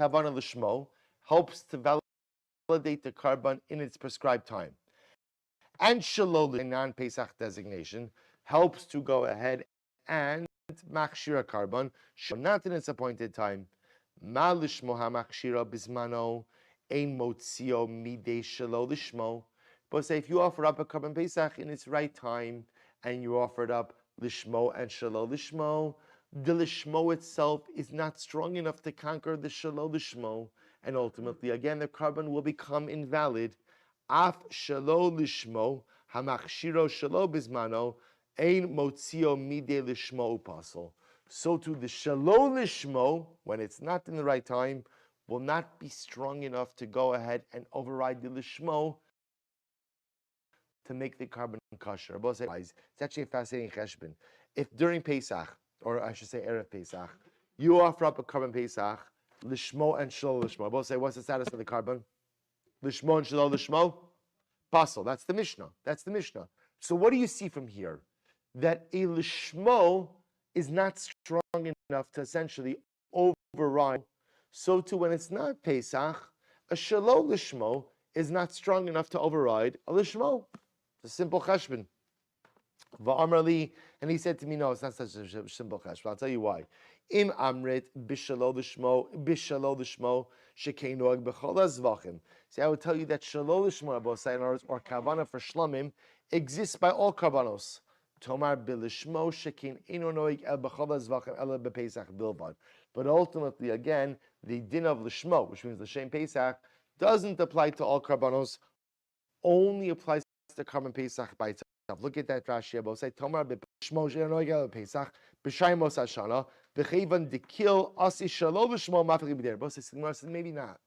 kavanah l'shmo helps to validate the carbon in its prescribed time. And shalol, a non-Pesach designation, helps to go ahead and machshir a carbon, not in its appointed time. Ma lishmo ha-machshira bismano, ein motzio midei shalol lishmo. But say if you offer up a carbon Pesach in its right time, and you offer it up lishmo and shalol lishmo, the lishmo itself is not strong enough to conquer the shalol lishmo, and ultimately, again, the carbon will become invalid. Af shalo lishmo hamachshiro shalo bismano ein motzio mide lishmo upasol. So too the shalo lishmo, when it's not in the right time, will not be strong enough to go ahead and override the lishmo to make the carbon kosher. It's actually a fascinating cheshbon. If during Pesach, or I should say Erev Pesach, you offer up a carbon Pesach, lishmo and shalo lishmo. Both say, what's the status of the carbon? Lishmo and shalo lishmo? Basel. That's the Mishnah. That's the Mishnah. So what do you see from here? That a lishmo is not strong enough to essentially override. So too, when it's not Pesach, a shalo lishmo is not strong enough to override a lishmo. It's a simple cheshbon. Va'amrali, and he said to me, no, it's not such a simple cheshbon. I'll tell you why. Im amrit bishalo lishmo shekeinoag b'chol hazvachim. See, I would tell you that shalol lishmo abosai, or kavana for shlamim, exists by all kavanos. Tomar bilishmo shekein ino noig el b'chol hazvachim ela b'pesach bilvad. But ultimately, again, the din of lishmo, which means l'shem pesach, doesn't apply to all kavanos, only applies to the carbon pesach by itself. Look at that Rashi abosai. Tomar bilishmo shekein noig el b'pesach b'shayimos hashana. V'cheivan dekil asi shalol lishmo mafik b'der. Both says maybe not.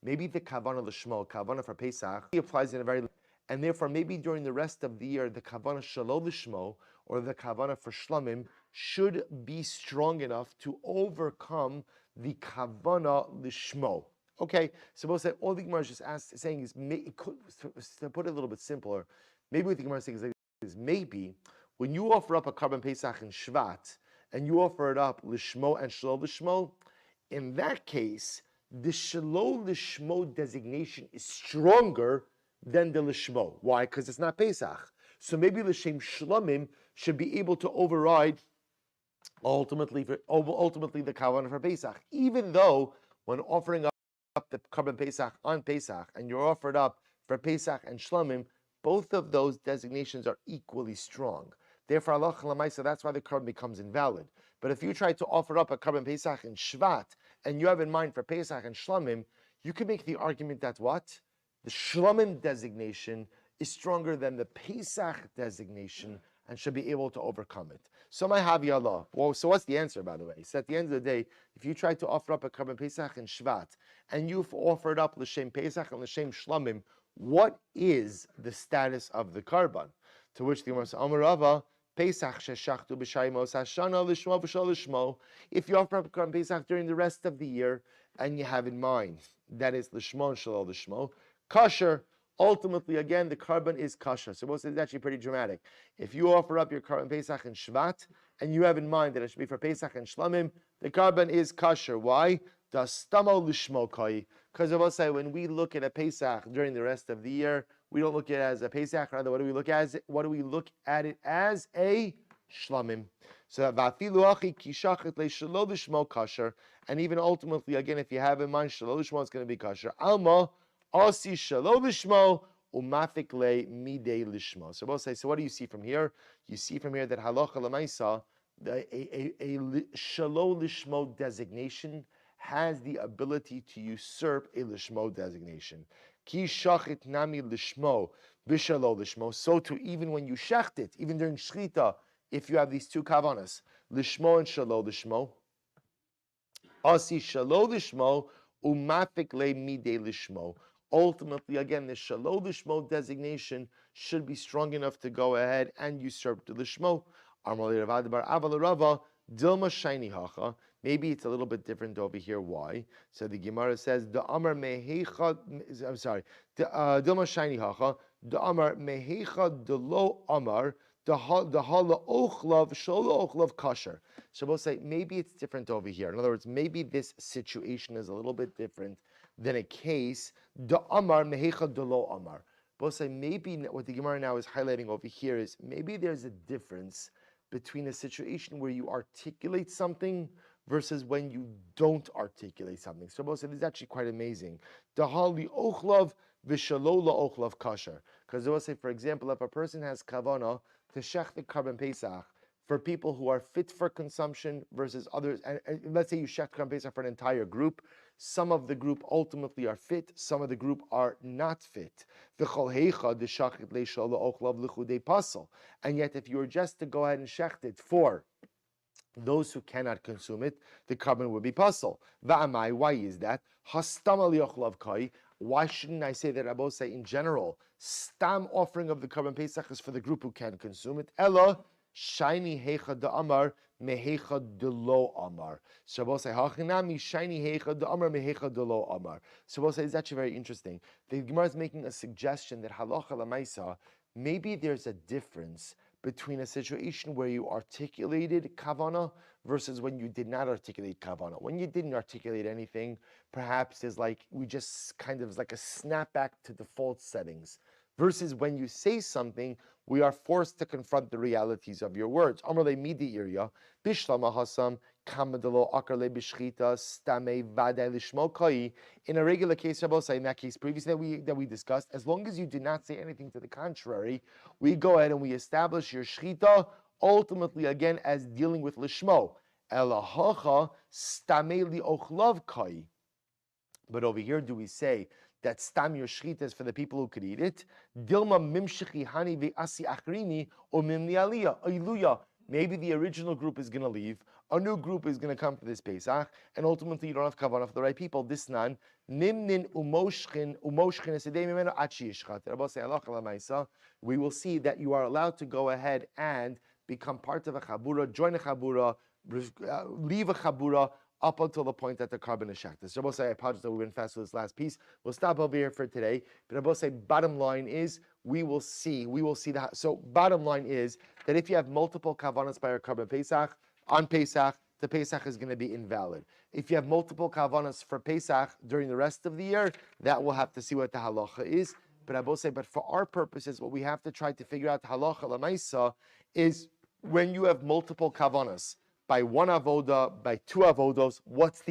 Maybe the kavanah l'shmo, kavanah for Pesach, applies in a very, and therefore maybe during the rest of the year, the kavanah shalol l'shmo, or the kavanah for shlamim, should be strong enough to overcome the kavanah l'shmo. Okay, so we'll say all the Gemara is just saying is, to put it a little bit simpler, maybe what the Gemara is saying is maybe when you offer up a carbon Pesach in Shvat, and you offer it up l'shmo and shalol l'shmo, in that case, the shalol lishmo designation is stronger than the lishmo. Why? Because it's not Pesach. So maybe l'shem shlamim should be able to override ultimately the kavanah for Pesach. Even though when offering up the carbon Pesach on Pesach, and you're offered up for Pesach and shlamim, both of those designations are equally strong. Therefore, Allah Lamaisa, that's why the carbon becomes invalid. But if you try to offer up a carbon Pesach in Shvat, and you have in mind for Pesach and Shlamim, you can make the argument that what? The Shlamim designation is stronger than the Pesach designation and should be able to overcome it. So my Havi Allah. Well, so what's the answer, by the way? So at the end of the day, if you try to offer up a carbon Pesach in Shvat, and you've offered up L'Shem Pesach and L'Shem Shlamim, what is the status of the carbon? To which the Gemara says, Amar Rava, Pesach sheshachtu b'shayimos hashana lishmo v'shal lishmo. If you offer up carbon Pesach during the rest of the year, and you have in mind that is lishmo and shalol lishmo, kosher. Ultimately, again, the carbon is kosher. So it's actually pretty dramatic. If you offer up your carbon Pesach in Shvat, and you have in mind that it should be for Pesach and Shlamim, the carbon is kosher. Why? Dastamo lishmo koi. Because I will say, when we look at a Pesach during the rest of the year, we don't look at it as a Pesach. Rather, what do we look at it? What do we look at it as? A Shlamim. So vafilu achi kishachet leishalo lishmo kosher. And even ultimately, again, if you have in mind shalo lishmo, it's going to be kosher. Alma asi shalo lishmo umafik le midei lishmo. So both say. So what do you see from here? You see from here that halacha lemaisa, a shalo lishmo designation has the ability to usurp a lishmo designation. Ki shachit nami lishmo b'shalo lishmo. So too, even when you shacht it, even during shchita, if you have these two kavanas, lishmo and shalo lishmo, asi shalo lishmo umafik le midei lishmo. Ultimately, again, the shalo lishmo designation should be strong enough to go ahead and usurp the lishmo. Amar Rava bar Aval Rava Dilma Shiny Hacha. Maybe it's a little bit different over here. Why? So the Gemara says, the Amar Mehecha, I'm sorry, Dilma Shiny Hacha, the Amar Mehecha Delo Amar the hala ochlav sholo ochlav kasher. Shabbos say maybe it's different over here. In other words, maybe this situation is a little bit different than a case the amar mehecha de lo amar. Both say maybe what the Gemara now is highlighting over here is maybe there's a difference between a situation where you articulate something versus when you don't articulate something. So both say this is actually quite amazing. The hali ochlav v'shalola ochlav kasher. Because they will say, for example, if a person has kavana to shech the carbon pesach for people who are fit for consumption versus others, and let's say you shech carbon pesach for an entire group, some of the group ultimately are fit, some of the group are not fit. And yet, if you were just to go ahead and shecht it for those who cannot consume it, the carbon would be puzzle. Va'amai, why is that? Why shouldn't I say that Rabbi say in general, stam offering of the carbon pesach is for the group who can consume it? Ella shiny hecha de amar mehecha de lo amar. Shabbos say hachinami shiny hecha de amar mehecha de lo amar. Shabbos say is actually very interesting. The Gemara is making a suggestion that halacha lamaisa, maybe there's a difference between a situation where you articulated kavana versus when you did not articulate kavana. When you didn't articulate anything, perhaps there's like, we just kind of like a snapback to default settings. Versus when you say something, we are forced to confront the realities of your words. Amrle midi irya, bishlama hasam, kamadalo akarle bishchita, stame vade lishmo kai. In a regular case, Rabbi, in that case previously that we discussed, as long as you did not say anything to the contrary, we go ahead and we establish your shchita, ultimately again as dealing with lishmo. Elahacha stame li ochlav kai. But over here, do we say that stam your shchita is for the people who could eat it? Dilma mimshichi hani ve'asi achrini or mimni aliyah. Ayluya. Maybe the original group is going to leave, a new group is going to come for this Pesach, and ultimately you don't have kavanah for the right people. This nan nimnin umoshchin esedei mimeno achi yishchat. Rabbi say halacha lamaisa. We will see that you are allowed to go ahead and become part of a chabura, join a chabura, leave a chabura, up until the point that the carbon is shechted. So Rabbi say, I apologize that we went fast with this last piece. We'll stop over here for today. But Rabbi say, bottom line is, we will see that. So bottom line is that if you have multiple kavanas by your carbon Pesach, on Pesach, the Pesach is going to be invalid. If you have multiple kavanas for Pesach during the rest of the year, that we'll have to see what the halacha is. But Rabbi say, but for our purposes, what we have to try to figure out halacha lamaisa is when you have multiple kavanas, by one avoda, by two avodos, what's the